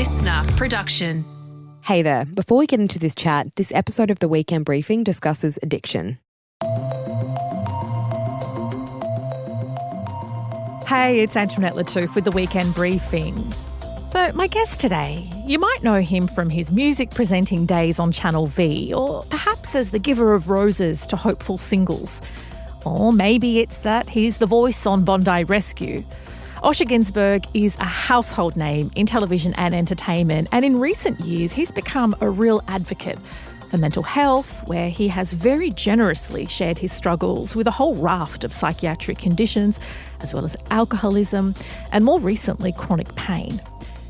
listener production. Hey there, before we get into this chat, this episode of The Weekend Briefing discusses addiction. Hey, it's Antoinette Lattouf with The Weekend Briefing. So my guest today, you might know him from his music presenting days on Channel V, or perhaps as the giver of roses to hopeful singles. Or maybe it's that he's the voice on Bondi Rescue. Osher Günsberg is a household name in television and entertainment, and in recent years he's become a real advocate for mental health, where he has very generously shared his struggles with a whole raft of psychiatric conditions, as well as alcoholism and more recently chronic pain.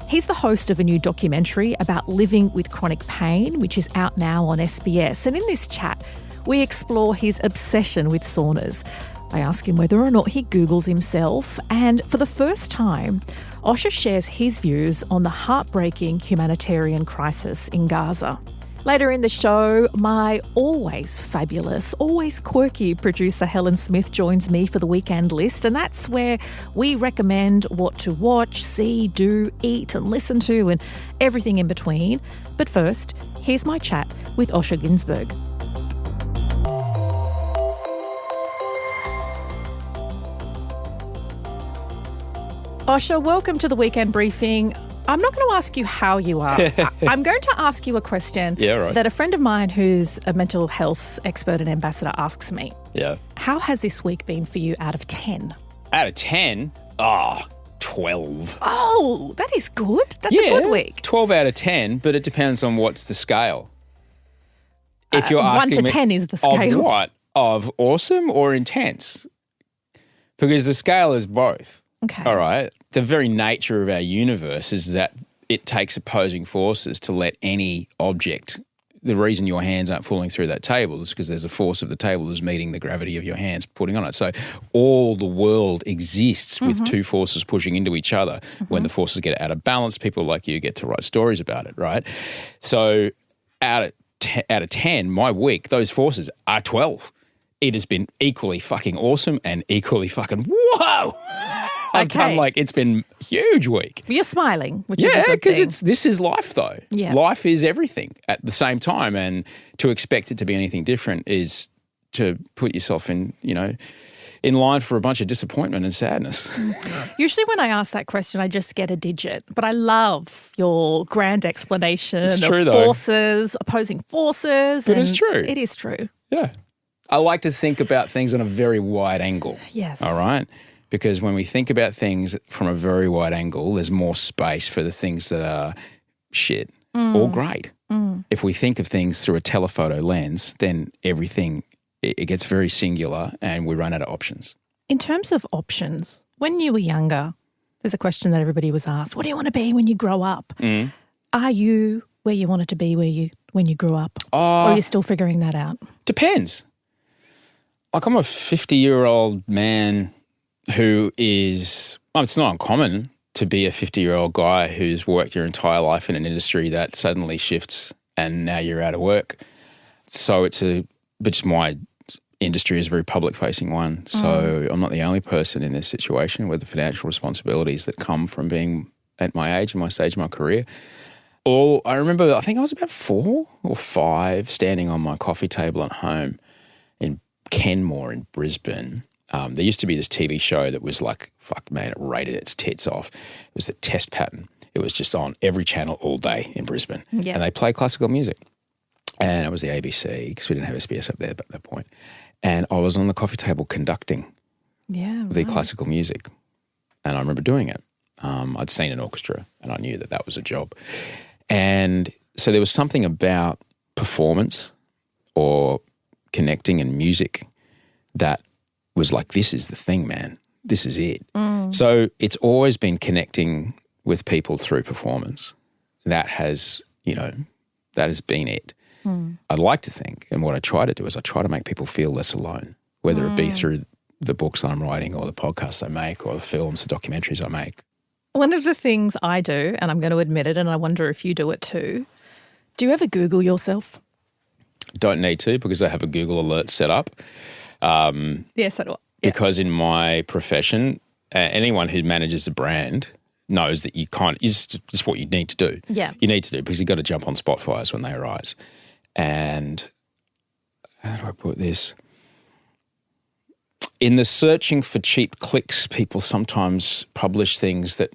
He's the host of a new documentary about living with chronic pain, which is out now on SBS. And in this chat, we explore his obsession with saunas. I ask him whether or not he Googles himself. And for the first time, Osher shares his views on the heartbreaking humanitarian crisis in Gaza. Later in the show, my always fabulous, always quirky producer Helen Smith joins me for the weekend list, and that's where we recommend what to watch, see, do, eat and listen to and everything in between. But first, here's my chat with Osher Günsberg. Osher, welcome to the Weekend Briefing. I'm not going to ask you how you are. I'm going to ask you a question that a friend of mine who's a mental health expert and ambassador asks me. Yeah. How has this week been for you out of 10? Out of 10? 12. Oh, that is good. That's a good week. 12 out of 10, but it depends on what's the scale. If you're asking 1 to 10 is the scale. Of what? Of awesome or intense? Because the scale is both. Okay. All right. The very nature of our universe is that it takes opposing forces to let any object. The reason your hands aren't falling through that table is because there's a force of the table that's meeting the gravity of your hands putting on it. So all the world exists with two forces pushing into each other. When the forces get out of balance, people like you get to write stories about it, right? So out of 10, my week, those forces are 12. It has been equally fucking awesome and equally fucking whoa. I've done it's been a huge week. You're smiling, which is a good thing. Yeah, because this is life though. Yeah. Life is everything at the same time, and to expect it to be anything different is to put yourself in line for a bunch of disappointment and sadness. Usually when I ask that question, I just get a digit, but I love your grand explanation of forces, opposing forces. But it's true. It is true. Yeah. I like to think about things on a very wide angle. Yes. All right? Because when we think about things from a very wide angle, there's more space for the things that are shit or great. If we think of things through a telephoto lens, then everything, it gets very singular and we run out of options. In terms of options, when you were younger, there's a question that everybody was asked, what do you want to be when you grow up? Are you where you wanted to be when you grew up? Or are you still figuring that out? Depends. Like I'm a 50-year-old man who is, it's not uncommon to be a 50-year-old guy who's worked your entire life in an industry that suddenly shifts and now you're out of work. So but my industry is a very public-facing one. So I'm not the only person in this situation with the financial responsibilities that come from being at my age and my stage of my career. I remember, I think I was about 4 or 5 standing on my coffee table at home in Kenmore in Brisbane. There used to be this TV show that was like, fuck man, it rated its tits off. It was the Test Pattern. It was just on every channel all day in Brisbane. Yeah. And they played classical music. And it was the ABC because we didn't have SBS up there at that point. And I was on the coffee table conducting the classical music. And I remember doing it. I'd seen an orchestra and I knew that was a job. And so there was something about performance or connecting and music that was like, this is the thing, man. This is it. So it's always been connecting with people through performance. That has been it. I'd like to think, and what I try to do is I try to make people feel less alone, whether it be through the books that I'm writing or the podcasts I make or the films, the documentaries I make. One of the things I do, and I'm going to admit it, and I wonder if you do it too, do you ever Google yourself? Don't need to because I have a Google alert set up. Yes, I do. Because in my profession, anyone who manages a brand knows that it's just what you need to do. Yeah. You need to do because you've got to jump on spot fires when they arise. And how do I put this? In the searching for cheap clicks, people sometimes publish things that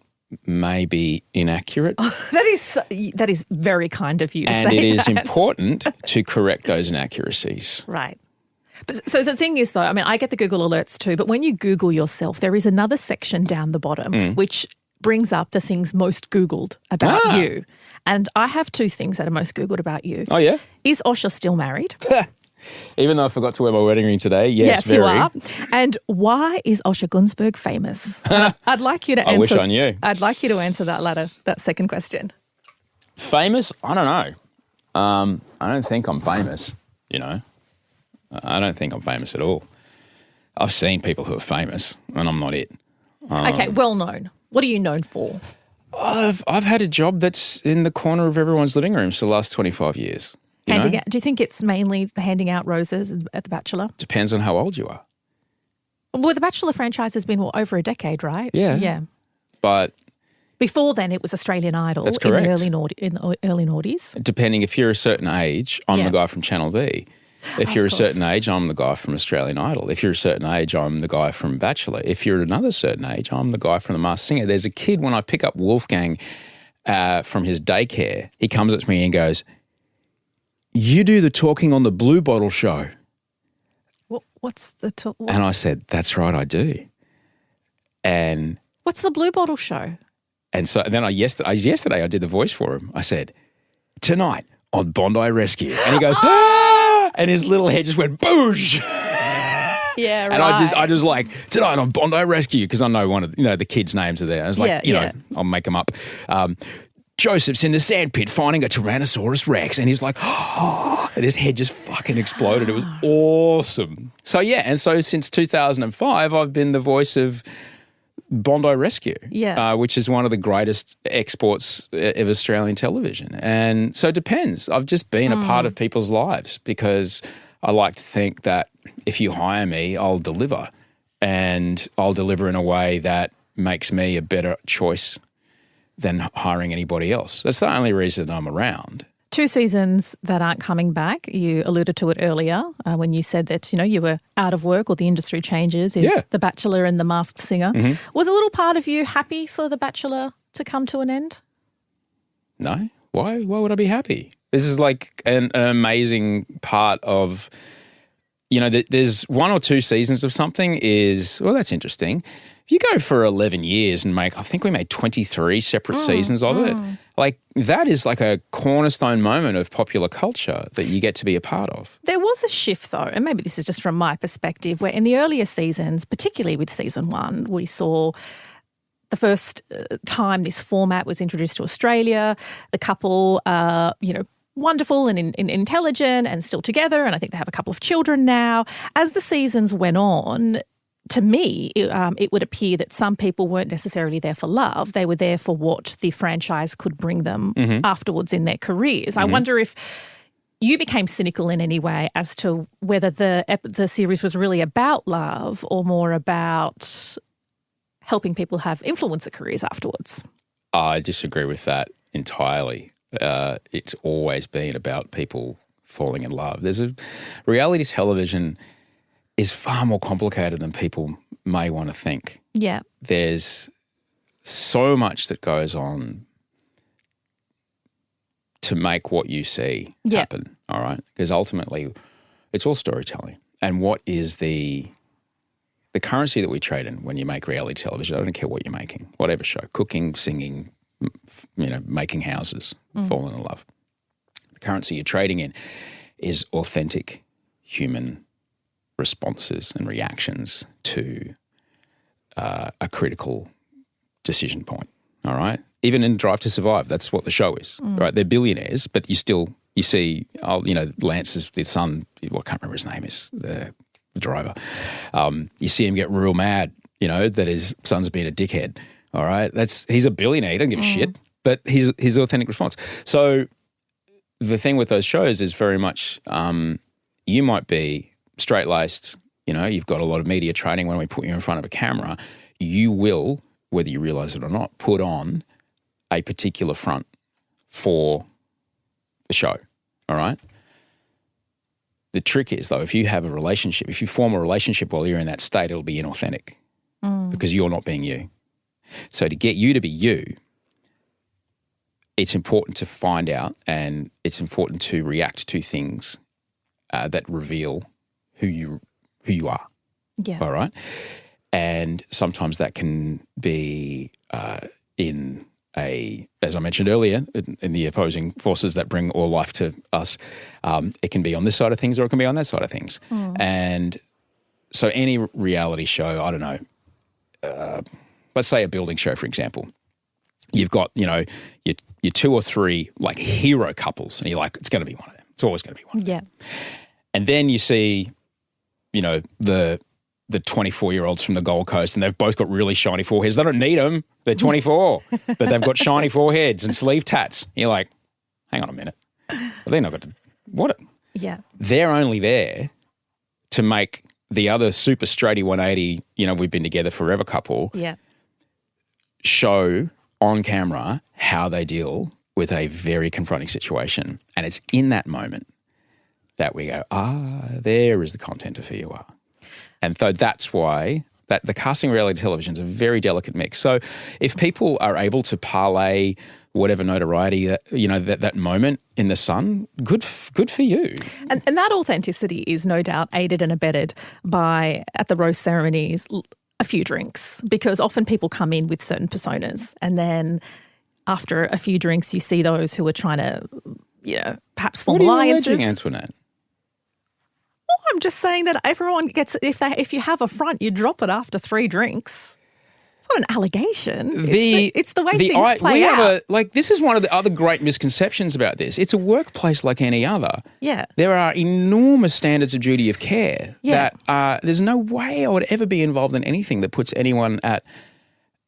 may be inaccurate. Oh, that is very kind of you to say and it is that. important to correct those inaccuracies. Right. But, so the thing is, though, I mean, I get the Google alerts too, but when you Google yourself, there is another section down the bottom which brings up the things most Googled about you. And I have two things that are most Googled about you. Oh, yeah? Is Osher still married? Even though I forgot to wear my wedding ring today, yes, very. You are. And why is Osher Günsberg famous? I'd like you to answer. I wish I knew. I'd like you to answer that second question. Famous? I don't know. I don't think I'm famous, you know. I don't think I'm famous at all. I've seen people who are famous, and I'm not it. Okay, well known. What are you known for? I've had a job that's in the corner of everyone's living rooms for the last 25 years. Do you think it's mainly handing out roses at The Bachelor? Depends on how old you are. Well, The Bachelor franchise has been over a decade, right? Yeah. Yeah. But before then, it was Australian Idol. That's correct. In the early noughties. Depending, if you're a certain age, I'm the guy from Channel V. If you're a certain age, I'm the guy from Australian Idol. If you're a certain age, I'm the guy from Bachelor. If you're another certain age, I'm the guy from The Masked Singer. There's a kid, when I pick up Wolfgang from his daycare, he comes up to me and goes, "You do the talking on the Blue Bottle show." What's the talk? And I said, "That's right, I do." And what's the Blue Bottle show? And so then yesterday I did the voice for him. I said, "Tonight on Bondi Rescue." And he goes, "Ah!" And his little head just went boosh. Yeah, right. And I just like, "Tonight on Bondi Rescue," because I know one of the kids' names are there. I was like, I'll make them up. Joseph's in the sandpit finding a Tyrannosaurus Rex. And he's like, "Oh," and his head just fucking exploded. It was awesome. So, yeah. And so since 2005, I've been the voice of Bondi Rescue, which is one of the greatest exports of Australian television. And so it depends. I've just been a part of people's lives because I like to think that if you hire me, I'll deliver. And I'll deliver in a way that makes me a better choice than hiring anybody else. That's the only reason I'm around. 2 seasons that aren't coming back. You alluded to it earlier when you said that, you were out of work or the industry changes is The Bachelor and The Masked Singer. Mm-hmm. Was a little part of you happy for The Bachelor to come to an end? No. Why would I be happy? This is like an amazing part of, there's 1 or 2 seasons of something that's interesting. If you go for 11 years and I think we made 23 separate seasons of it, like that is like a cornerstone moment of popular culture that you get to be a part of. There was a shift though, and maybe this is just from my perspective, where in the earlier seasons, particularly with season 1, we saw the first time this format was introduced to Australia, the couple, wonderful and intelligent and still together, and I think they have a couple of children now. As the seasons went on, to me, it would appear that some people weren't necessarily there for love. They were there for what the franchise could bring them afterwards in their careers. I wonder if you became cynical in any way as to whether the series was really about love or more about helping people have influencer careers afterwards. I disagree with that entirely. It's always been about people falling in love. Reality television is far more complicated than people may want to think. Yeah. There's so much that goes on to make what you see happen, all right? Because ultimately it's all storytelling. And what is the currency that we trade in when you make reality television? I don't care what you're making, whatever show, cooking, singing, making houses, falling in love. The currency you're trading in is authentic human responses and reactions to a critical decision point, all right? Even in Drive to Survive, that's what the show is, right? They're billionaires, but you see, Lance's, the son, I can't remember his name is, the driver. You see him get real mad, that his son's been a dickhead, all right? He's a billionaire, he doesn't give a shit, but his authentic response. So the thing with those shows is very much you might be straight-laced, you've got a lot of media training. When we put you in front of a camera, you will whether you realise it or not, put on a particular front for the show, all right? The trick is, though, if you have a relationship, if you form a relationship while you're in that state, it'll be inauthentic because you're not being you. So to get you to be you, it's important to find out and it's important to react to things that reveal who you are. Yeah. All right? And sometimes that can be in as I mentioned earlier, in the opposing forces that bring all life to us, it can be on this side of things or it can be on that side of things. And so any reality show, I don't know, let's say a building show, for example, you've got, your 2 or 3 like hero couples and you're like, it's going to be one of them. It's always going to be one of them. Yeah. And then you see, the 24-year-olds from the Gold Coast and they've both got really shiny foreheads. They don't need them. They're 24, but they've got shiny foreheads and sleeve tats. You're like, hang on a minute. Well, they're not got to, what? Yeah. They're only there to make the other super straighty 180, we've been together forever couple, show on camera how they deal with a very confronting situation. And it's in that moment that we go, there is the content of who you are. And so that's why that the casting reality television is a very delicate mix. So if people are able to parlay whatever notoriety that moment in the sun, good for you. And that authenticity is no doubt aided and abetted by, at the roast ceremonies, a few drinks, because often people come in with certain personas and then after a few drinks you see those who are trying to, perhaps form alliances. What are you alleging, Antoinette? I'm just saying that everyone gets, if you have a front, you drop it after 3 drinks. It's not an allegation. It's the way things play out. This is one of the other great misconceptions about this. It's a workplace like any other. Yeah. There are enormous standards of duty of care that there's no way I would ever be involved in anything that puts anyone at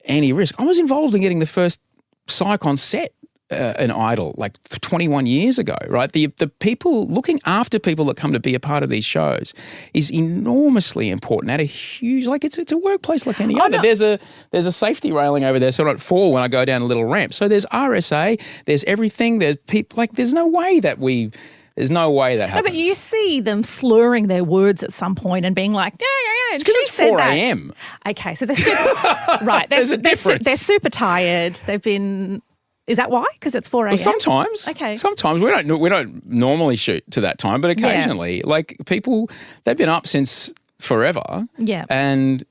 any risk. I was involved in getting the first psych on set. An Idol, like 21 years ago, right? The people, looking after people that come to be a part of these shows is enormously important. At a huge, it's a workplace like any other. No. There's a safety railing over there so I don't fall when I go down a little ramp. So there's RSA, there's everything, there's people, there's no way that happens. No, but you see them slurring their words at some point and being like, yeah. It's because it's 4 a.m. Okay, so they're super, right. They're super tired. They've been... Is that why? Because it's 4 a.m.? Well, sometimes. Okay. Sometimes we don't normally shoot to that time, but occasionally, people, they've been up since forever. Yeah. And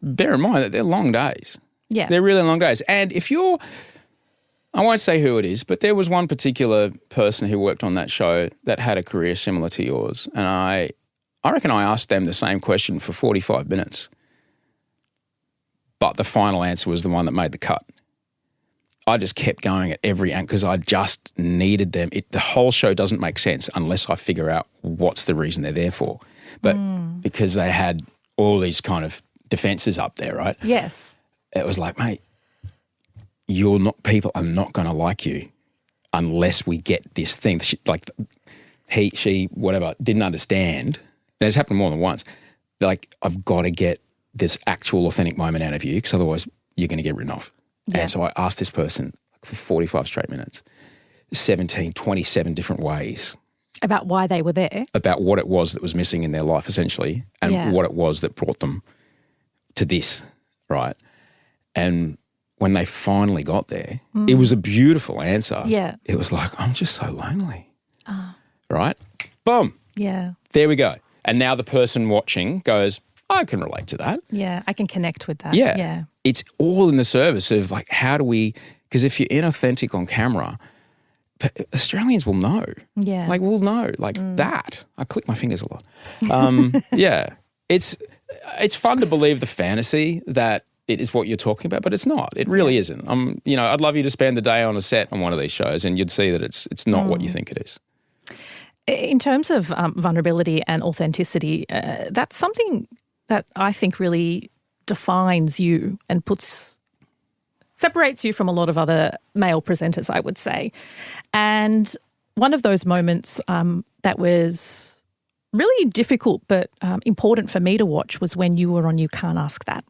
bear in mind that they're long days. Yeah. They're really long days. And if I won't say who it is, but there was one particular person who worked on that show that had a career similar to yours. And I reckon I asked them the same question for 45 minutes. But the final answer was the one that made the cut. I just kept going at every angle because I just needed them. The whole show doesn't make sense unless I figure out what's the reason they're there for. But because they had all these kind of defences up there, right? Yes. It was like, mate, people are not going to like you unless we get this thing. She, whatever, didn't understand. And it's happened more than once. They're like, I've got to get this actual authentic moment out of you because otherwise you're going to get written off. Yeah. And so I asked this person for 45 straight minutes, 27 different ways. About why they were there. About what it was that was missing in their life, essentially, and what it was that brought them to this, right? And when they finally got there, it was a beautiful answer. Yeah. It was like, I'm just so lonely. Right? Boom. Yeah. There we go. And now the person watching goes, I can relate to that. Yeah, I can connect with that. Yeah. It's all in the service of how do we, because if you're inauthentic on camera, Australians will know. Yeah. We'll know. That. I click my fingers a lot. Yeah. It's fun to believe the fantasy that it is what you're talking about, but it's not. It really isn't. I'd love you to spend the day on a set on one of these shows and you'd see that it's not what you think it is. In terms of vulnerability and authenticity, that's something that I think really defines you and separates you from a lot of other male presenters, I would say. And one of those moments that was really difficult but important for me to watch was when you were on You Can't Ask That,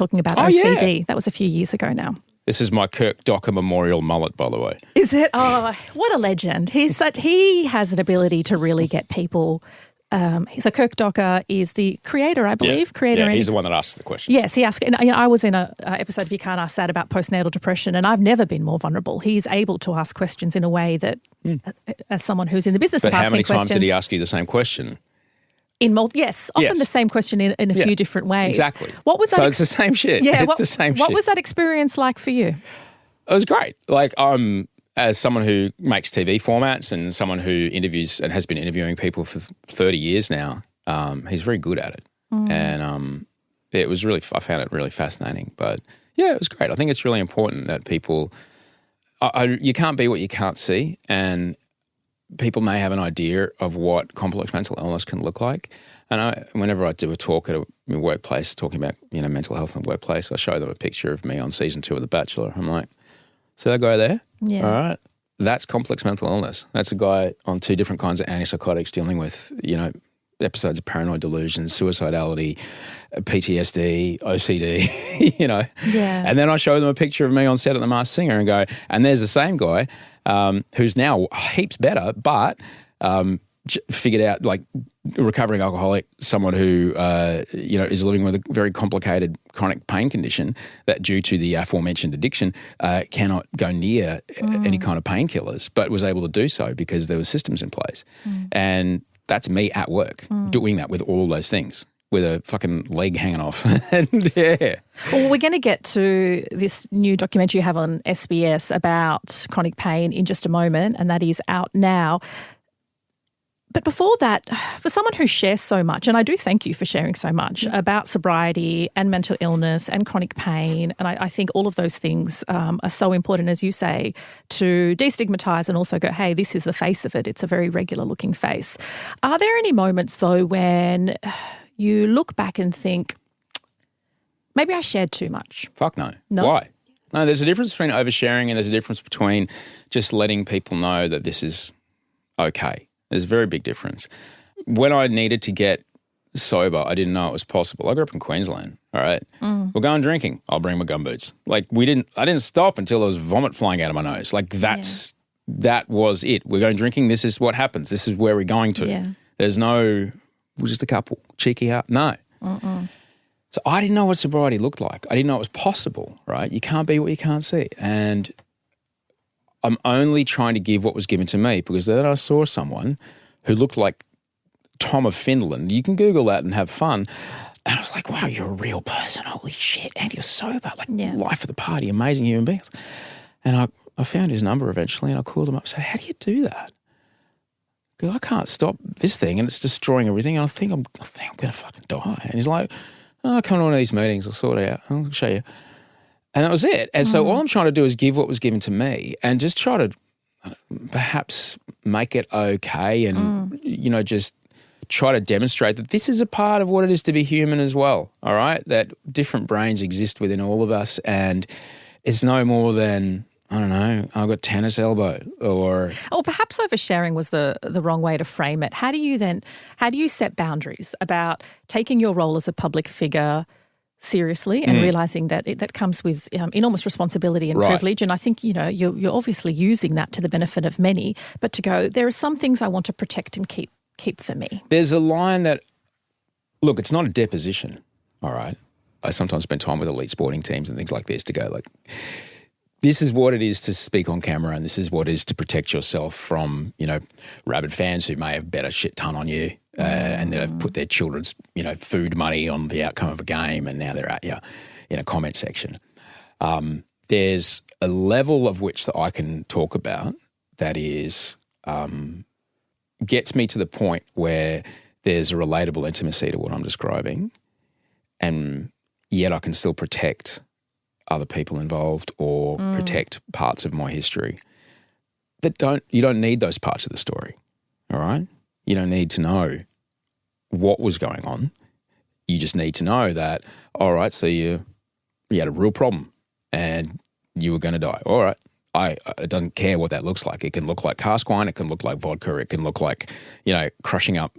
talking about Oh, OCD. yeah. That was a few years ago now. This is my Kirk Docker memorial mullet, by the way. Is it? Oh, what a legend. He has an ability to really get people. So Kirk Docker is the creator, I believe. He's the one that asked the question. Yes, he asked. And, I was in an episode of You Can't Ask That about postnatal depression, and I've never been more vulnerable. He's able to ask questions in a way that, as someone who's in the business of asking questions. But how many times did he ask you the same question? Often the same question in a few different ways. Exactly. What was that? So it's the same shit. Yeah, it's the same shit. What was that experience like for you? It was great. Like, as someone who makes TV formats and someone who interviews and has been interviewing people for 30 years now, he's very good at it. And I found it really fascinating. But yeah, it was great. I think it's really important that people, you can't be what you can't see. And people may have an idea of what complex mental illness can look like. And whenever I do a talk at a workplace talking about, mental health in the workplace, I show them a picture of me on season 2 of The Bachelor. I'm like, see that guy there? Yeah. All right. That's complex mental illness. That's a guy on 2 different kinds of antipsychotics dealing with, episodes of paranoid delusions, suicidality, PTSD, OCD, Yeah. And then I show them a picture of me on set at The Masked Singer and go, and there's the same guy who's now heaps better, but figured out, like, recovering alcoholic, someone who, is living with a very complicated chronic pain condition that, due to the aforementioned addiction, cannot go near any kind of painkillers, but was able to do so because there were systems in place. And that's me at work doing that with all those things, with a fucking leg hanging off. And yeah. Well, we're going to get to this new documentary you have on SBS about chronic pain in just a moment, and that is out now. But before that, for someone who shares so much, and I do thank you for sharing so much about sobriety and mental illness and chronic pain, and I think all of those things are so important, as you say, to destigmatise and also go, hey, this is the face of it. It's a very regular looking face. Are there any moments, though, when you look back and think, maybe I shared too much? Fuck no. No? Why? No, there's a difference between oversharing and there's a difference between just letting people know that this is okay. There's a very big difference. When I needed to get sober, I didn't know it was possible. I grew up in Queensland, all right? We're going drinking. I'll bring my gumboots. Like, I didn't stop until there was vomit flying out of my nose. Like, that was it. We're going drinking. This is what happens. This is where we're going to. Yeah. There's no, we're just a couple, cheeky up. No. So I didn't know what sobriety looked like. I didn't know it was possible, right? You can't be what you can't see. And I'm only trying to give what was given to me, because then I saw someone who looked like Tom of Finland. You can Google that and have fun. And I was like, wow, you're a real person. Holy shit. And you're sober. Like, life of the party, amazing human beings. And I found his number eventually and I called him up and said, how do you do that? Because I can't stop this thing and it's destroying everything. And I think I'm going to fucking die. And he's like, oh, come to one of these meetings. I'll sort it out. I'll show you. And that was it. And so all I'm trying to do is give what was given to me and just try to perhaps make it okay and, just try to demonstrate that this is a part of what it is to be human as well, all right? That different brains exist within all of us and it's no more than, I don't know, I've got tennis elbow or... Or perhaps oversharing was the wrong way to frame it. How do you set boundaries about taking your role as a public figure seriously and realising that that comes with enormous responsibility and privilege. And I think, you're obviously using that to the benefit of many, but to go, there are some things I want to protect and keep for me. There's a line that, look, it's not a deposition, all right? I sometimes spend time with elite sporting teams and things like this to go like, this is what it is to speak on camera and this is what it is to protect yourself from, rabid fans who may have bet a shit ton on you. And they've put their children's, food money on the outcome of a game and now they're at you in a comment section. There's a level of which that I can talk about that is gets me to the point where there's a relatable intimacy to what I'm describing and yet I can still protect other people involved or protect parts of my history you don't need those parts of the story, all right? You don't need to know what was going on. You just need to know that, all right, so you had a real problem and you were going to die. All right, it doesn't care what that looks like. It can look like cask wine. It can look like vodka. It can look like, crushing up,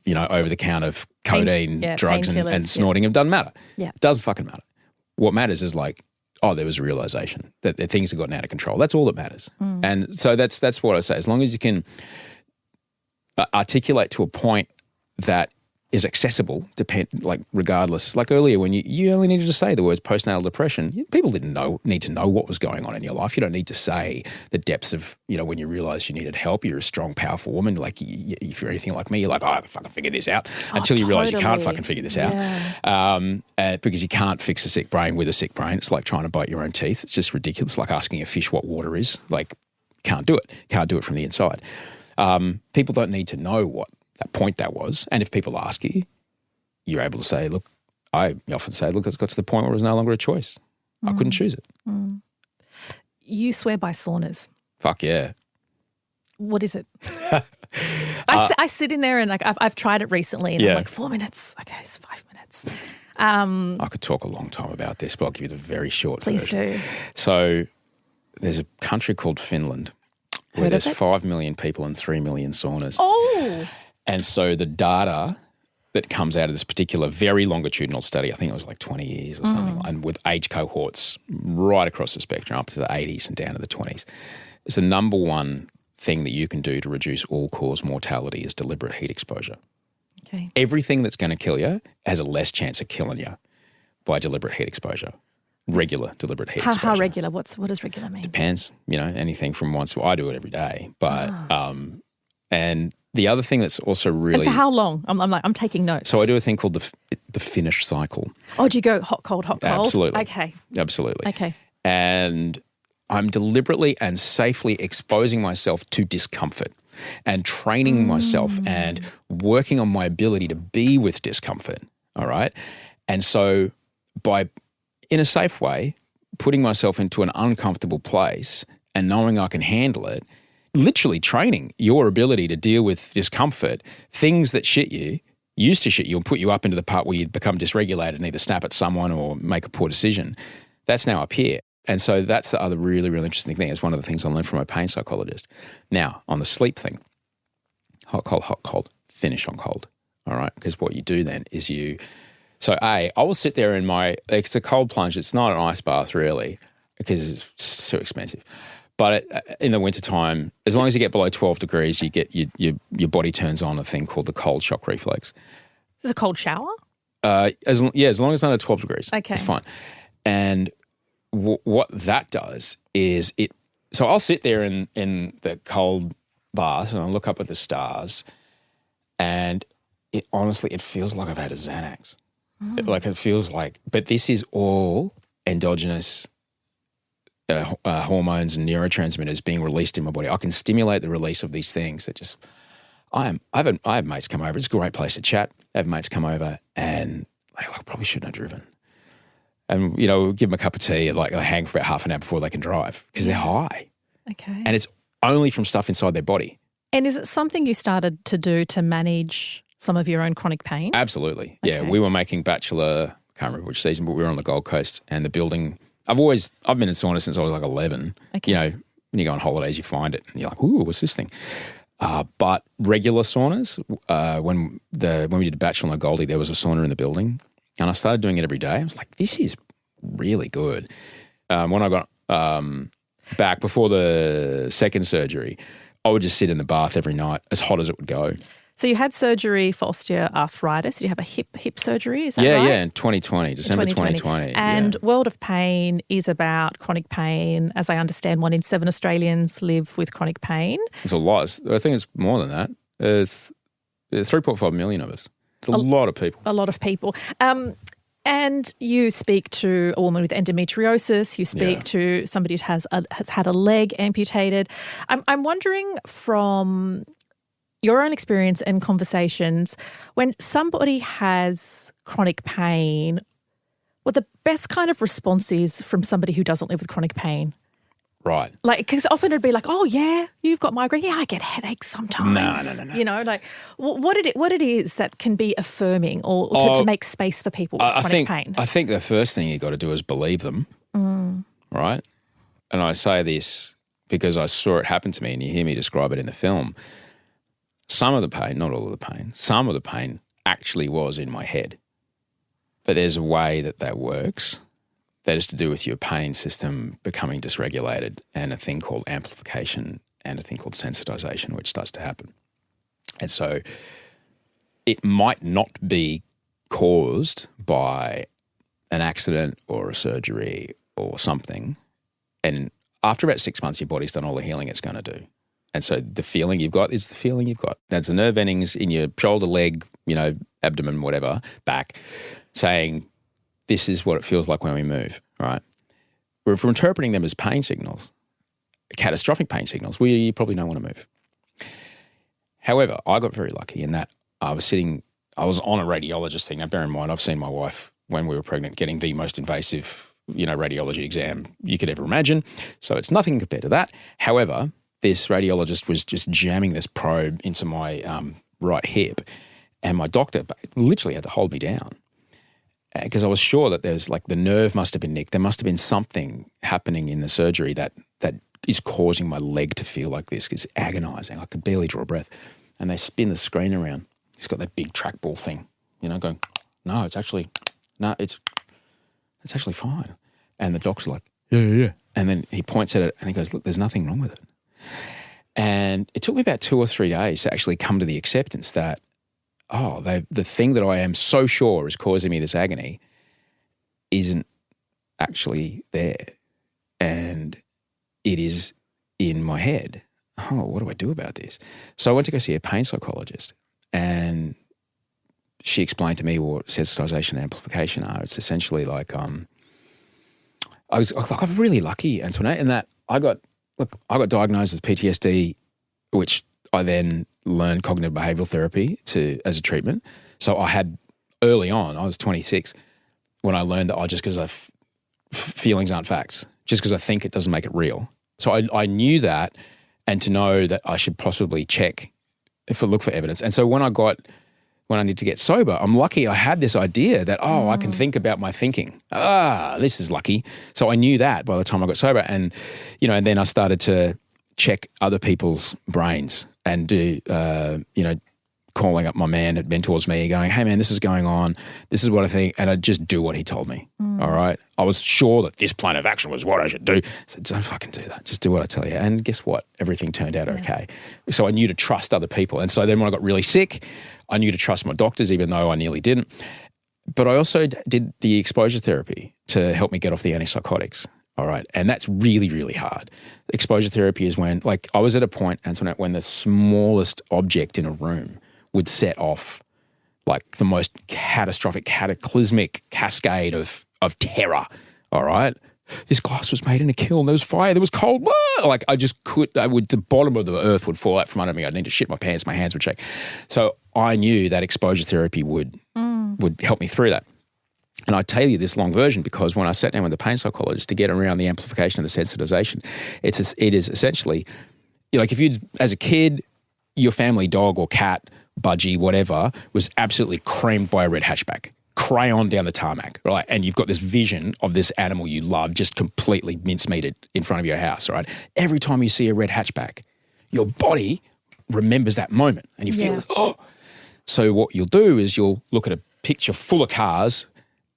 over the counter of codeine, drugs and snorting. It doesn't matter. Yeah. It doesn't fucking matter. What matters is like, oh, there was a realization that things have gotten out of control. That's all that matters. And so that's what I say. As long as you can articulate to a point that is accessible, regardless. Like earlier when you only needed to say the words postnatal depression, people didn't need to know what was going on in your life. You don't need to say the depths of, when you realised you needed help, you're a strong, powerful woman. Like if you're anything like me, you're like, oh, I can fucking figure this out until you realise you can't fucking figure this out. Because you can't fix a sick brain with a sick brain. It's like trying to bite your own teeth. It's just ridiculous. It's like asking a fish what water is. Like, can't do it. Can't do it from the inside. People don't need to know what that point that was. And if people ask you, you're able to say, look, I often say, look, it's got to the point where it was no longer a choice. I couldn't choose it. You swear by saunas. Fuck yeah. What is it? I sit in there and like I've tried it recently and I'm like 4 minutes. Okay, it's 5 minutes. I could talk a long time about this, but I'll give you the very short version. Please do. So there's a country called Finland where there's 5 million people and 3 million saunas. Oh. And so the data that comes out of this particular very longitudinal study, I think it was like 20 years or something, and with age cohorts right across the spectrum, up to the 80s and down to the 20s, is the number one thing that you can do to reduce all-cause mortality is deliberate heat exposure. Okay. Everything that's going to kill you has a less chance of killing you by deliberate heat exposure. Regular deliberate heat exposure. How regular? What does regular mean? Depends. Anything from once. I do it every day, but and the other thing that's also really. And for how long? I'm taking notes. So I do a thing called the Finnish cycle. Oh, do you go hot, cold, hot, cold? Absolutely. Okay. Absolutely. Okay. And I'm deliberately and safely exposing myself to discomfort and training myself and working on my ability to be with discomfort. All right. And so by, in a safe way, putting myself into an uncomfortable place and knowing I can handle it, literally training your ability to deal with discomfort, things that used to shit you and put you up into the part where you become dysregulated and either snap at someone or make a poor decision, that's now up here. And so that's the other really, really interesting thing. It's one of the things I learned from my pain psychologist. Now, on the sleep thing, hot, cold, finish on cold, all right? Because what you do then is so I will sit there it's a cold plunge. It's not an ice bath really because it's too expensive. But in the wintertime, as long as you get below 12 degrees, you get your body turns on a thing called the cold shock reflex. Is it a cold shower? As long as it's under 12 degrees, okay, it's fine. And what that does is so I'll sit there in the cold bath and I'll look up at the stars, and it feels like I've had a Xanax. It feels like, but this is all endogenous hormones and neurotransmitters being released in my body. I can stimulate the release of these things that just. I have mates come over. It's a great place to chat. I have mates come over and I probably shouldn't have driven. And, we'll give them a cup of tea and hang for about half an hour before they can drive because they're high. Okay. And it's only from stuff inside their body. And is it something you started to do to manage some of your own chronic pain? Absolutely. Okay. Yeah, we were making Bachelor, can't remember which season, but we were on the Gold Coast and the building. I've been in sauna since I was 11. Okay. When you go on holidays, you find it and you're like, ooh, what's this thing? But regular saunas, when we did Bachelor on the Goldie, there was a sauna in the building. And I started doing it every day. I was like, this is really good. When I got back before the second surgery, I would just sit in the bath every night as hot as it would go. So you had surgery for osteoarthritis. Did you have a hip surgery? Is that right? Yeah, in 2020, December 2020. And World of Pain is about chronic pain. As I understand, 1 in 7 Australians live with chronic pain. It's a lot. I think it's more than that. There's 3.5 million of us. It's a lot of people. A lot of people. And you speak to a woman with endometriosis. You speak to somebody who has had a leg amputated. I'm wondering from your own experience and conversations, when somebody has chronic pain, what the best kind of response is from somebody who doesn't live with chronic pain? Right. Because often it'd be like, oh, yeah, you've got migraine. Yeah, I get headaches sometimes. No. What it is that can be affirming or to make space for people with chronic pain? I think the first thing you got to do is believe them, right? And I say this because I saw it happen to me and you hear me describe it in the film. Some of the pain, not all of the pain, some of the pain actually was in my head. But there's a way that works that is to do with your pain system becoming dysregulated and a thing called amplification and a thing called sensitization, which starts to happen. And so it might not be caused by an accident or a surgery or something. And after about 6 months, your body's done all the healing it's going to do. And so the feeling you've got is the feeling you've got. That's the nerve endings in your shoulder, leg, abdomen, whatever, back, saying this is what it feels like when we move, right? Or if we're interpreting them as pain signals, catastrophic pain signals, we probably don't want to move. However, I got very lucky in that I was on a radiologist thing. Now, bear in mind, I've seen my wife when we were pregnant getting the most invasive, radiology exam you could ever imagine. So it's nothing compared to that. However, this radiologist was just jamming this probe into my right hip, and my doctor literally had to hold me down because I was sure that there's the nerve must have been nicked. There must have been something happening in the surgery that is causing my leg to feel like this. It's agonizing. I could barely draw a breath. And they spin the screen around. He's got that big trackball thing, going, no, it's actually fine. And the doctor's like, yeah. And then he points at it and he goes, look, there's nothing wrong with it. And it took me about 2 or 3 days to actually come to the acceptance that, the thing that I am so sure is causing me this agony isn't actually there. And it is in my head. What do I do about this? So I went to go see a pain psychologist, and she explained to me what sensitization and amplification are. It's essentially I was really lucky, Antoinette, in that I got diagnosed with PTSD, which I then learned cognitive behavioral therapy as a treatment. So I had early on, I was 26, when I learned that just because feelings aren't facts, just because I think it doesn't make it real. So I knew that, and to know that I should possibly look for evidence. And so when I need to get sober, I'm lucky I had this idea that, I can think about my thinking. This is lucky. So I knew that by the time I got sober. And, and then I started to check other people's brains and do, calling up my man had mentors me going, hey man, this is going on. This is what I think. And I'd just do what he told me. All right. I was sure that this plan of action was what I should do. So don't fucking do that. Just do what I tell you. And guess what? Everything turned out okay. So I knew to trust other people. And so then when I got really sick, I knew to trust my doctors, even though I nearly didn't. But I also did the exposure therapy to help me get off the antipsychotics. All right. And that's really, really hard. Exposure therapy is when, I was at a point, Antoinette, when the smallest object in a room would set off the most catastrophic, cataclysmic cascade of terror. All right. This glass was made in a kiln. There was fire. There was cold. The bottom of the earth would fall out from under me. I'd need to shit my pants. My hands would shake. So I knew that exposure therapy would help me through that. And I tell you this long version because when I sat down with the pain psychologist to get around the amplification and the sensitization, it is essentially, if you, as a kid, your family dog or cat, budgie, whatever, was absolutely creamed by a red hatchback, crayon down the tarmac, right? And you've got this vision of this animal you love just completely mincemeated in front of your house, right? Every time you see a red hatchback, your body remembers that moment and you feel this, So what you'll do is you'll look at a picture full of cars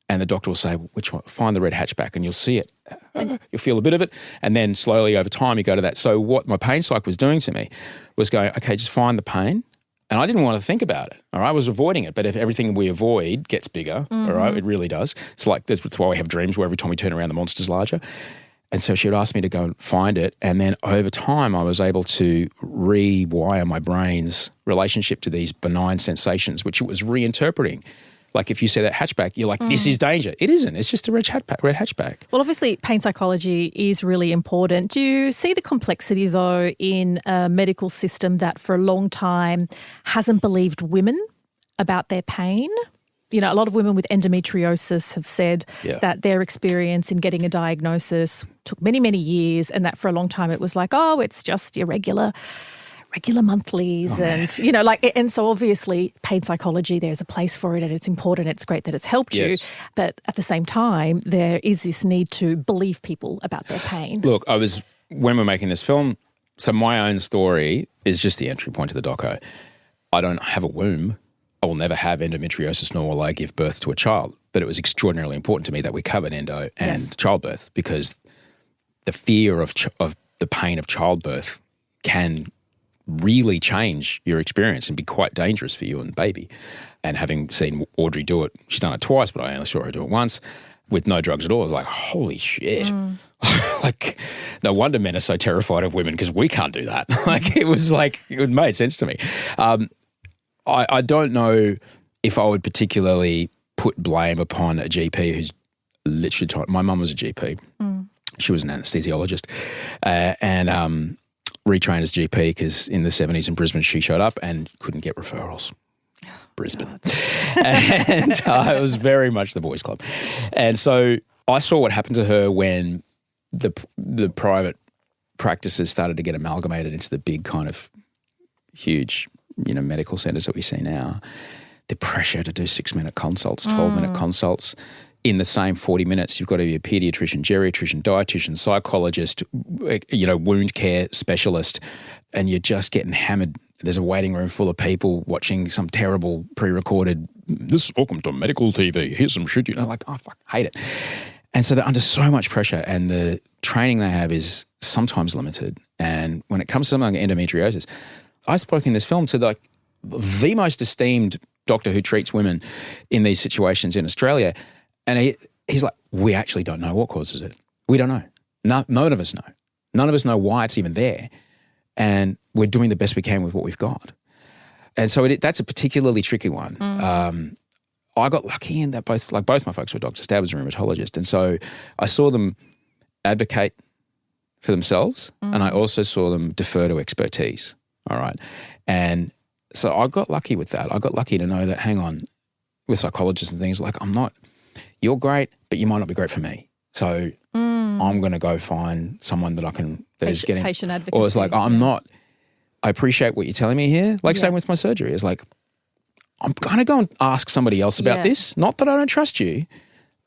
and the doctor will say, which one? Find the red hatchback, and you'll see it. You'll feel a bit of it. And then slowly over time you go to that. So what my pain psych was doing to me was going, okay, just find the pain. And I didn't want to think about it, all right? I was avoiding it. But if everything we avoid gets bigger, all right, it really does. It's that's why we have dreams where every time we turn around, the monster's larger. And so she would ask me to go and find it. And then over time, I was able to rewire my brain's relationship to these benign sensations, which it was reinterpreting. If you say that hatchback, you're like, this is danger. It isn't. It's just a red hatchback. Well, obviously, pain psychology is really important. Do you see the complexity, though, in a medical system that for a long time hasn't believed women about their pain? A lot of women with endometriosis have said that their experience in getting a diagnosis took many, many years, and that for a long time it was it's just your regular monthlies and so obviously pain psychology, there's a place for it and it's important. It's great that it's helped you. But at the same time, there is this need to believe people about their pain. Look, when we're making this film, so my own story is just the entry point to the doco. I don't have a womb. I will never have endometriosis, nor will I give birth to a child. but it was extraordinarily important to me that we covered endo and Yes. childbirth, because the fear of the pain of childbirth can really change your experience and be quite dangerous for you and the baby. And having seen Audrey do it, she's done it twice, but I only saw her do it once with no drugs at all. I was like, holy shit. Like, no wonder men are so terrified of women, because we can't do that. It made sense to me. I don't know if I would particularly put blame upon a GP who's literally trying. My mum was a GP. She was an anesthesiologist and retrained as GP because in the 70s in Brisbane she showed up and couldn't get referrals. Brisbane. And it was very much the boys' club. And so I saw what happened to her when the private practices started to get amalgamated into the big kind of huge, medical centres that we see now. The pressure to do 6-minute consults, 12-minute consults. In the same 40 minutes, you've got to be a paediatrician, geriatrician, dietitian, psychologist, wound care specialist, and you're just getting hammered. There's a waiting room full of people watching some terrible pre-recorded, welcome to medical TV, here's some shit, oh, fuck, hate it. And so they're under so much pressure, and the training they have is sometimes limited. And when it comes to something like endometriosis, I spoke in this film to the most esteemed doctor who treats women in these situations in Australia, and he's like, we actually don't know what causes it. We don't know. None of us know. None of us know why it's even there. And we're doing the best we can with what we've got. And so that's a particularly tricky one. I got lucky in that both my folks were doctors. Dad was a rheumatologist. And so I saw them advocate for themselves and I also saw them defer to expertise. All right. And so I got lucky with that. I got lucky to know that, hang on, with psychologists and things, like, you're great, but you might not be great for me. So I'm going to go find someone that is getting patient advocacy. Or it's like, I appreciate what you're telling me here. Like same with my surgery. It's like, I'm going to go and ask somebody else about this. Not that I don't trust you.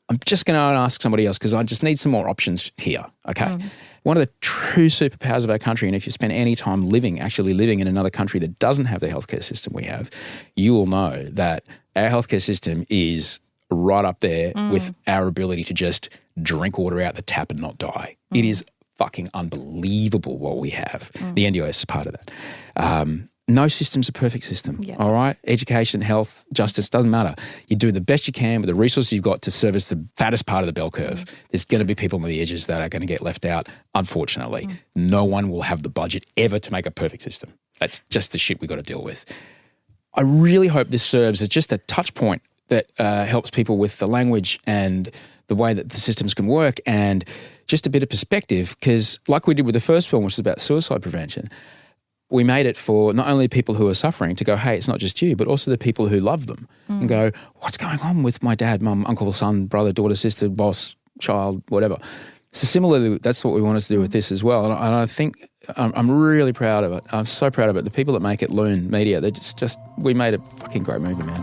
I'm just going to ask somebody else because I just need some more options here. Okay. One of the true superpowers of our country, and if you spend any time actually living in another country that doesn't have the healthcare system we have, you will know that our healthcare system is right up there with our ability to just drink water out the tap and not die. It is fucking unbelievable what we have. The NDIS is part of that. No system's a perfect system, all right? Education, health, justice, doesn't matter. You do the best you can with the resources you've got to service the fattest part of the bell curve. There's going to be people on the edges that are going to get left out, unfortunately. No one will have the budget ever to make a perfect system. That's just the shit we've got to deal with. I really hope this serves as just a touch point that helps people with the language and the way that the systems can work and just a bit of perspective, because like we did with the first film, which is about suicide prevention, we made it for not only people who are suffering to go, hey, it's not just you, but also the people who love them and go, what's going on with my dad, mum, uncle, son, brother, daughter, sister, boss, child, whatever. So similarly, that's what we wanted to do with this as well. And I think I'm really proud of it. I'm so proud of it. The people that make it, Loon Media, they we made a fucking great movie, man.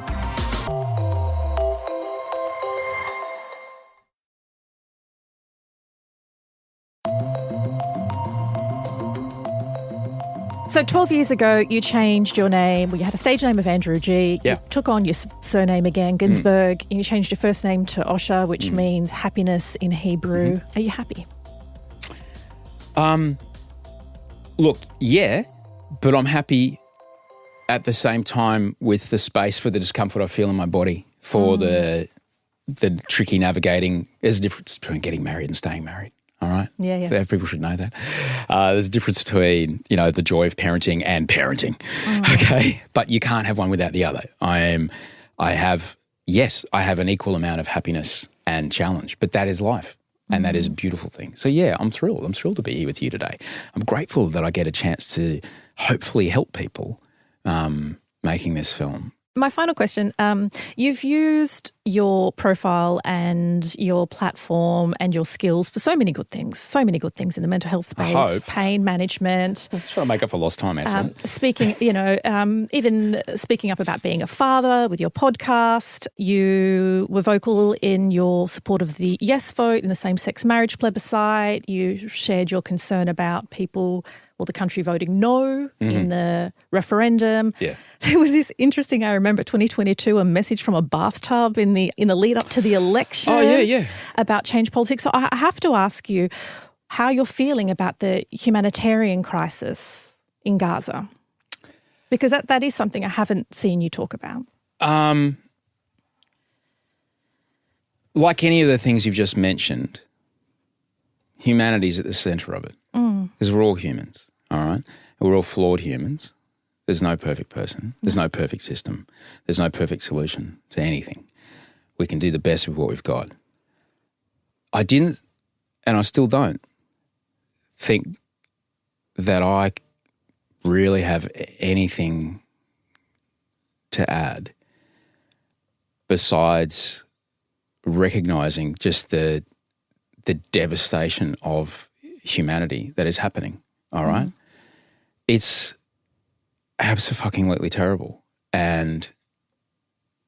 So 12 years ago, you changed your name. Well, you had a stage name of Andrew G. Yeah. You took on your surname again, Günsberg, and you changed your first name to Osher, which means happiness in Hebrew. Are you happy? Look, yeah, but I'm happy at the same time with the space for the discomfort I feel in my body, for the tricky navigating. There's a difference between getting married and staying married. All right? Yeah. People should know that. There's a difference between, the joy of parenting and parenting, okay? But you can't have one without the other. I have an equal amount of happiness and challenge, but that is life and that is a beautiful thing. So, yeah, I'm thrilled. I'm thrilled to be here with you today. I'm grateful that I get a chance to hopefully help people making this film. My final question, you've used your profile and your platform and your skills for so many good things in the mental health space, pain management. I'm trying to make up for lost time, Ashley. Speaking, even speaking up about being a father with your podcast. You were vocal in your support of the yes vote in the same-sex marriage plebiscite. You shared your concern about people the country voting no in the referendum. Yeah. There was this interesting, I remember 2022, a message from a bathtub in the lead up to the election. Oh, yeah. About change politics. So I have to ask you how you're feeling about the humanitarian crisis in Gaza, because that is something I haven't seen you talk about. Like any of the things you've just mentioned, humanity's at the centre of it, because we're all humans, all right? And we're all flawed humans. There's no perfect person. There's no perfect system. There's no perfect solution to anything. We can do the best with what we've got. I didn't, and I still don't, think that I really have anything to add besides recognising just the devastation of humanity that is happening, all right? It's absolutely terrible. And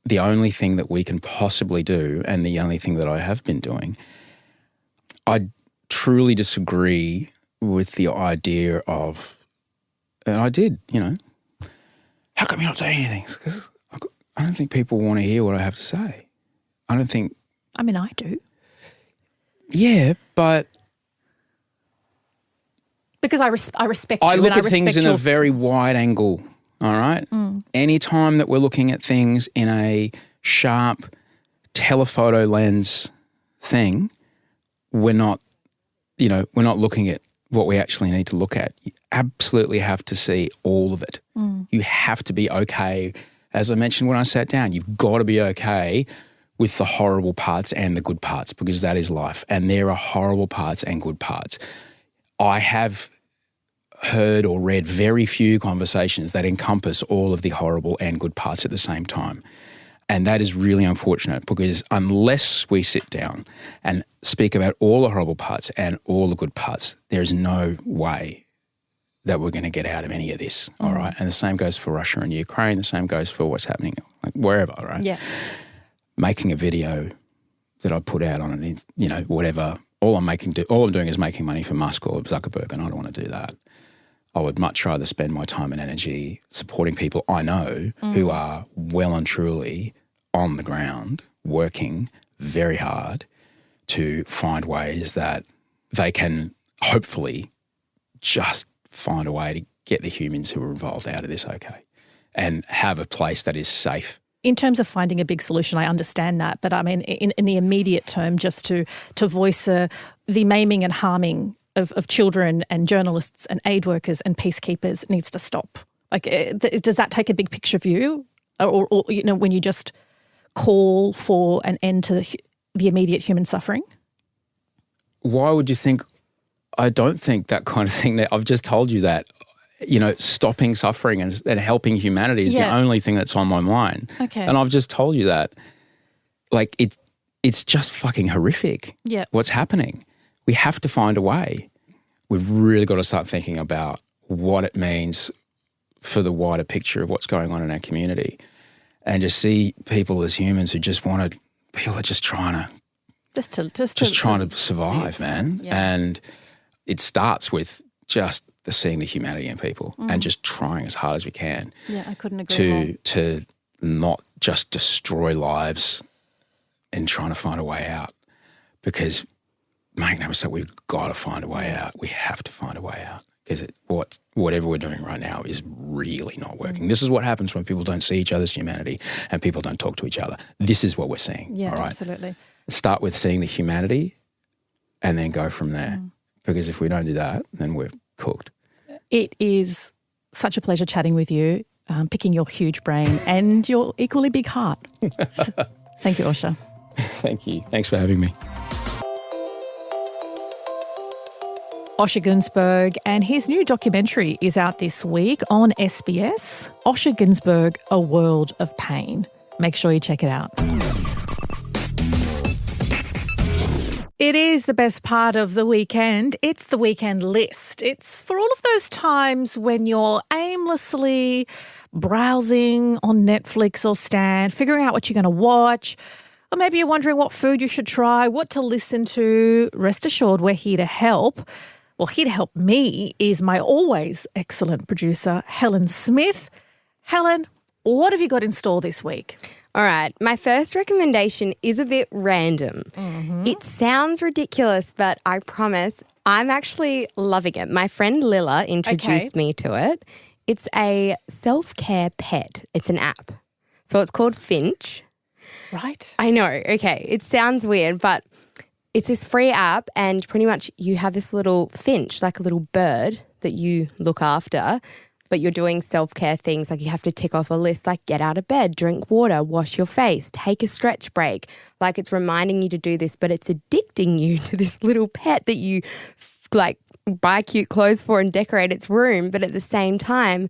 the only thing that we can possibly do, and the only thing that I have been doing, I truly disagree with the idea of, and I did, how come you're not saying anything? Because I don't think people want to hear what I have to say. I don't think... I mean, I do. Yeah, but... Because I respect you. I look and at things in your... a very wide angle, all right? Any time that we're looking at things in a sharp telephoto lens thing, we're not looking at what we actually need to look at. You absolutely have to see all of it. You have to be okay. As I mentioned when I sat down, you've got to be okay with the horrible parts and the good parts, because that is life. And there are horrible parts and good parts. I have heard or read very few conversations that encompass all of the horrible and good parts at the same time. And that is really unfortunate, because unless we sit down and speak about all the horrible parts and all the good parts, there is no way that we're going to get out of any of this, all right? And the same goes for Russia and Ukraine. The same goes for what's happening wherever, right? Yeah. Making a video that I put out on it, whatever. All I'm doing is making money for Musk or Zuckerberg, and I don't want to do that. I would much rather spend my time and energy supporting people I know who are well and truly on the ground, working very hard to find ways that they can hopefully just find a way to get the humans who are involved out of this okay and have a place that is safe. In terms of finding a big solution, I understand that. But I mean, in the immediate term, just to voice the maiming and harming of children and journalists and aid workers and peacekeepers needs to stop. Like, does that take a big picture view? Or when you just call for an end to the immediate human suffering? Why would you think? I don't think that kind of thing. That I've just told you that, stopping suffering and helping humanity is the only thing that's on my mind. Okay. And I've just told you that. Like, it's just fucking horrific. Yeah. What's happening. We have to find a way. We've really got to start thinking about what it means for the wider picture of what's going on in our community, and just see people as humans who just want to. People are just trying to. Just trying to survive, man. Yeah. And it starts with just seeing the humanity in people and just trying as hard as we can. Yeah, I couldn't agree more. To not just destroy lives and trying to find a way out. Because, make no mistake, we've got to find a way out. We have to find a way out. Because whatever we're doing right now is really not working. This is what happens when people don't see each other's humanity and people don't talk to each other. This is what we're seeing. Yeah, all right? Absolutely. Start with seeing the humanity and then go from there. Because if we don't do that, then we're cooked. It is such a pleasure chatting with you, picking your huge brain and your equally big heart. Thank you, Osher. Thank you. Thanks for having me. Osher Günsberg, and his new documentary is out this week on SBS, Osher Günsberg, A World of Pain. Make sure you check it out. It is the best part of the weekend. It's the weekend list. It's for all of those times when you're aimlessly browsing on Netflix or Stan, figuring out what you're going to watch, or maybe you're wondering what food you should try, what to listen to. Rest assured, we're here to help. Well, here to help me is my always excellent producer, Helen Smith. Helen, what have you got in store this week? All right, my first recommendation is a bit random. It sounds ridiculous, but I promise I'm actually loving it. My friend Lilla introduced me to it. It's a self-care pet. It's an app. So it's called Finch. Right. I know. Okay. It sounds weird, but it's this free app and pretty much you have this little finch, like a little bird that you look after, but you're doing self-care things like you have to tick off a list like get out of bed, drink water, wash your face, take a stretch break. Like it's reminding you to do this, but it's addicting you to this little pet that you like buy cute clothes for and decorate its room. But at the same time,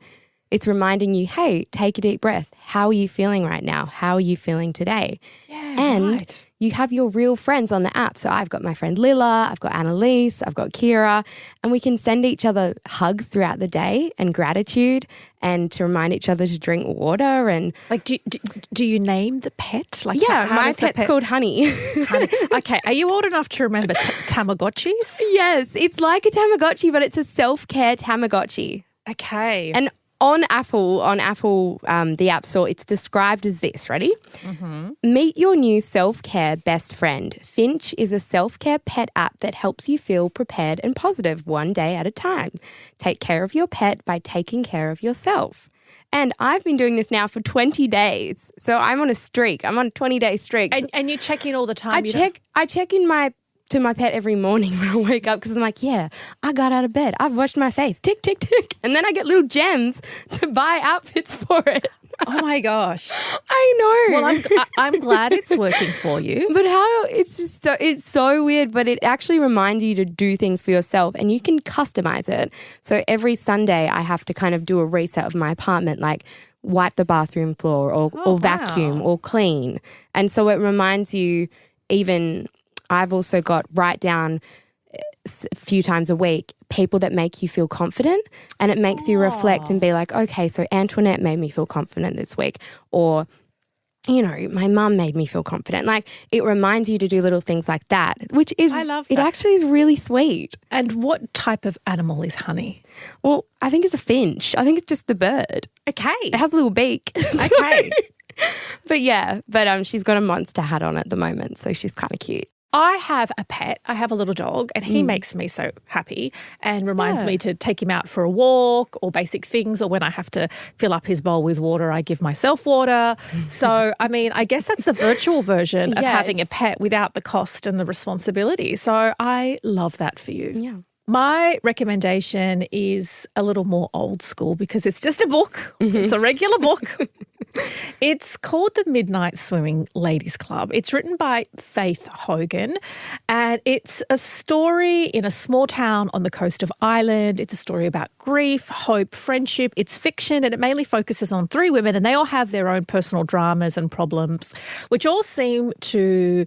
it's reminding you, hey, take a deep breath. How are you feeling right now? How are you feeling today? Yeah, and you have your real friends on the app. So I've got my friend Lilla, I've got Annalise, I've got Kira, and we can send each other hugs throughout the day and gratitude and to remind each other to drink water. And like, do you name the pet? Like, yeah, how my does the pet's called Honey. Honey. Okay, are you old enough to remember Tamagotchis? Yes, it's like a Tamagotchi, but it's a self-care Tamagotchi. Okay. And on Apple, the App Store, it's described as this. Ready? Meet your new self-care best friend. Finch is a self-care pet app that helps you feel prepared and positive one day at a time. Take care of your pet by taking care of yourself. And I've been doing this now for 20 days. So I'm on a streak. I'm on a 20-day streak. And you check in all the time? I check in to my pet every morning when I wake up because I'm like, yeah, I got out of bed. I've washed my face. Tick, tick, tick. And then I get little gems to buy outfits for it. Oh, my gosh. I know. Well, I'm glad it's working for you. But how it's so weird, but it actually reminds you to do things for yourself and you can customize it. So every Sunday I have to kind of do a reset of my apartment, like wipe the bathroom floor or vacuum or clean. And so it reminds you even... I've also got write down a few times a week people that make you feel confident, and it makes you reflect and be like, okay, so Antoinette made me feel confident this week, or, you know, my mum made me feel confident. Like it reminds you to do little things like that, which is, I love that. It actually is really sweet. And what type of animal is Honey? Well, I think it's a finch. I think it's just the bird. Okay. It has a little beak. Okay. But she's got a monster hat on at the moment, so she's kind of cute. I have a pet. I have a little dog and he makes me so happy and reminds me to take him out for a walk or basic things, or when I have to fill up his bowl with water, I give myself water. So, I mean, I guess that's the virtual version of having a pet without the cost and the responsibility. So I love that for you. Yeah. My recommendation is a little more old school because it's just a book. It's a regular book. It's called The Midnight Swimming Ladies Club. It's written by Faith Hogan and it's a story in a small town on the coast of Ireland. It's a story about grief, hope, friendship. It's fiction and it mainly focuses on 3 women and they all have their own personal dramas and problems, which all seem to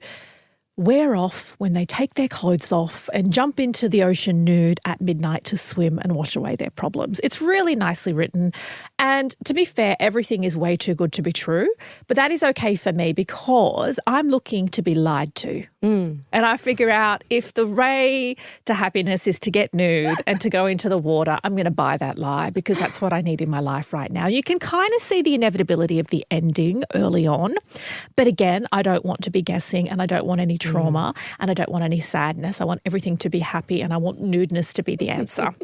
wear off when they take their clothes off and jump into the ocean nude at midnight to swim and wash away their problems. It's really nicely written. And to be fair, everything is way too good to be true. But that is okay for me because I'm looking to be lied to. And I figure out if the way to happiness is to get nude and to go into the water, I'm going to buy that lie because that's what I need in my life right now. You can kind of see the inevitability of the ending early on. But again, I don't want to be guessing and I don't want any trauma and I don't want any sadness. I want everything to be happy and I want nudeness to be the answer.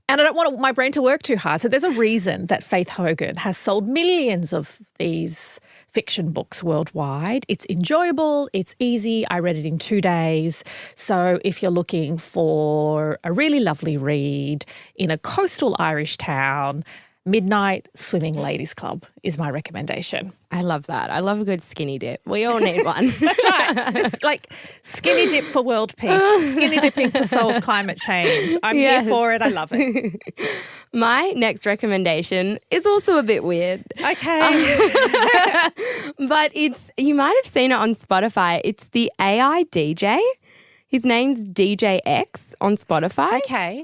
And I don't want my brain to work too hard. So there's a reason that Faith Hogan has sold millions of these fiction books worldwide. It's enjoyable. It's easy. I read it in 2 days. So if you're looking for a really lovely read in a coastal Irish town, Midnight Swimming Ladies Club is my recommendation. I love that. I love a good skinny dip. We all need one. That's right. It's like skinny dip for world peace, skinny dipping to solve climate change. I'm here for it. I love it. My next recommendation is also a bit weird. Okay. But you might have seen it on Spotify. It's the AI DJ. His name's DJ X on Spotify. Okay.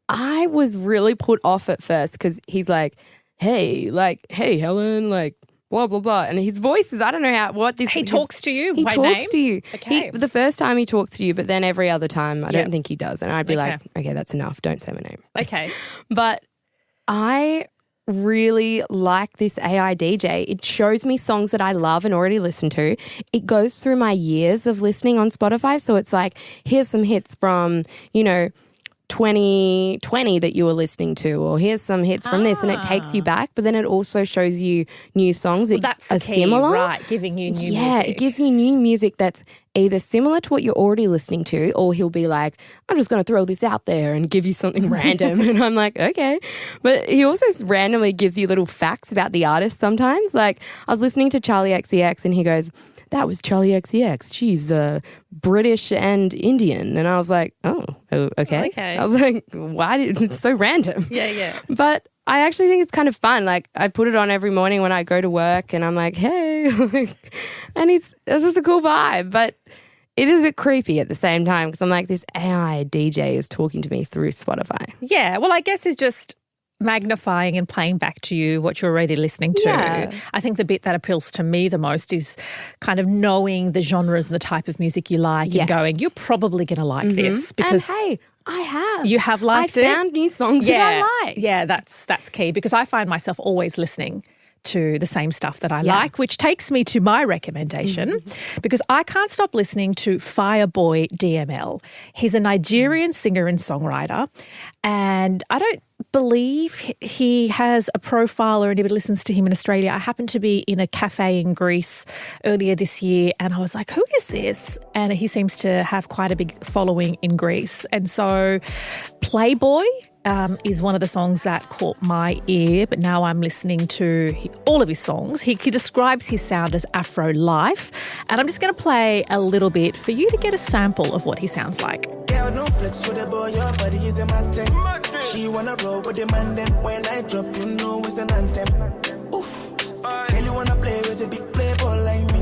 I was really put off at first because he's like, hey, Helen, like, blah, blah, blah. And his voice is, I don't know what this... He talks to you He by talks name? to you. Okay. The first time he talks to you, but then every other time I don't think he does. And I'd be like, okay, that's enough. Don't say my name. Okay. But I really like this AI DJ. It shows me songs that I love and already listen to. It goes through my years of listening on Spotify. So it's like, here's some hits from, 2020 that you were listening to, or here's some hits from this, and it takes you back. But then it also shows you new songs that That's the are key, similar. right? Giving you new music. Yeah, it gives you new music that's either similar to what you're already listening to, or he'll be like, I'm just going to throw this out there and give you something random. And I'm like, okay. But he also randomly gives you little facts about the artist sometimes. Like, I was listening to Charlie XCX and he goes, that was Charlie XCX. She's British and Indian. And I was like, oh, okay. I was like, it's so random. Yeah. But I actually think it's kind of fun. Like, I put it on every morning when I go to work and I'm like, hey. And it's just a cool vibe. But it is a bit creepy at the same time because I'm like, this AI DJ is talking to me through Spotify. Yeah. Well, I guess it's just magnifying and playing back to you what you're already listening to. Yeah. I think the bit that appeals to me the most is kind of knowing the genres and the type of music you like and going, you're probably going to like this because and hey, I have. You have liked it. I found new songs that I like. Yeah, that's key because I find myself always listening to the same stuff that I like, which takes me to my recommendation because I can't stop listening to Fireboy DML. He's a Nigerian singer and songwriter, and I don't believe he has a profile or anybody listens to him in Australia. I happened to be in a cafe in Greece earlier this year and I was like, who is this? And he seems to have quite a big following in Greece. And so Playboy is one of the songs that caught my ear, but now I'm listening to all of his songs. He describes his sound as Afro life, and I'm just going to play a little bit for you to get a sample of what he sounds like. Girl, don't flex with the boy, your body is a thing. She wanna roll with the man, then when I drop, you know it's an anthem. Oof, girl, you wanna play with a big playboy like me.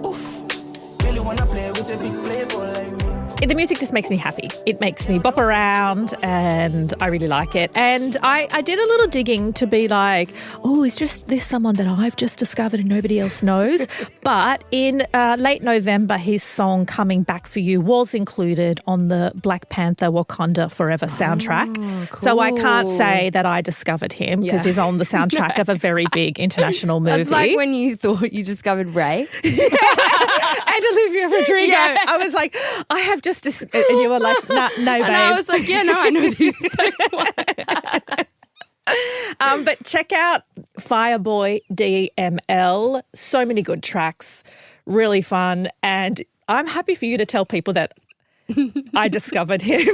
Oof, girl, you wanna play with a big playboy like me. The music just makes me happy. It makes me bop around and I really like it. And I did a little digging to be like, oh, is just this someone that I've just discovered and nobody else knows? But in late November, his song Coming Back For You was included on the Black Panther Wakanda Forever soundtrack. Cool. So I can't say that I discovered him because he's on the soundtrack of a very big international movie. That's like when you thought you discovered Ray. And Olivia Rodrigo. Yeah. I was like, I have just... And you were like, no, babe. And I was like, yeah, no, I know this. But check out Fireboy DML. So many good tracks, really fun. And I'm happy for you to tell people that I discovered him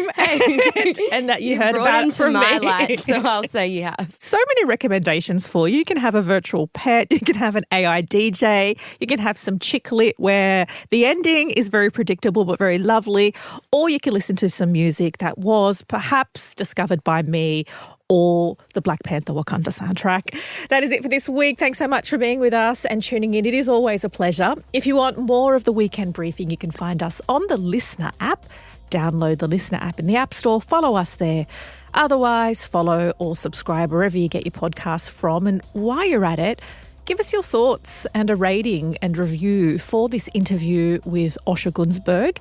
and that you heard about it from my me. light, so I'll say you have. So many recommendations for you. You can have a virtual pet. You can have an AI DJ. You can have some chick lit where the ending is very predictable but very lovely. Or you can listen to some music that was perhaps discovered by me or the Black Panther Wakanda soundtrack. That is it for this week. Thanks so much for being with us and tuning in. It is always a pleasure. If you want more of the Weekend Briefing, you can find us on the Listener app. Download the Listener app in the App Store. Follow us there. Otherwise, follow or subscribe wherever you get your podcasts from. And while you're at it, give us your thoughts and a rating and review for this interview with Osher Günsberg.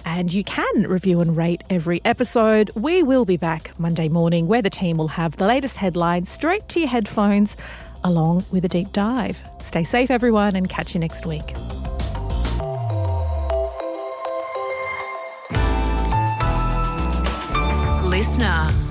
And you can review and rate every episode. We will be back Monday morning where the team will have the latest headlines straight to your headphones along with a deep dive. Stay safe, everyone, and catch you next week. Listener.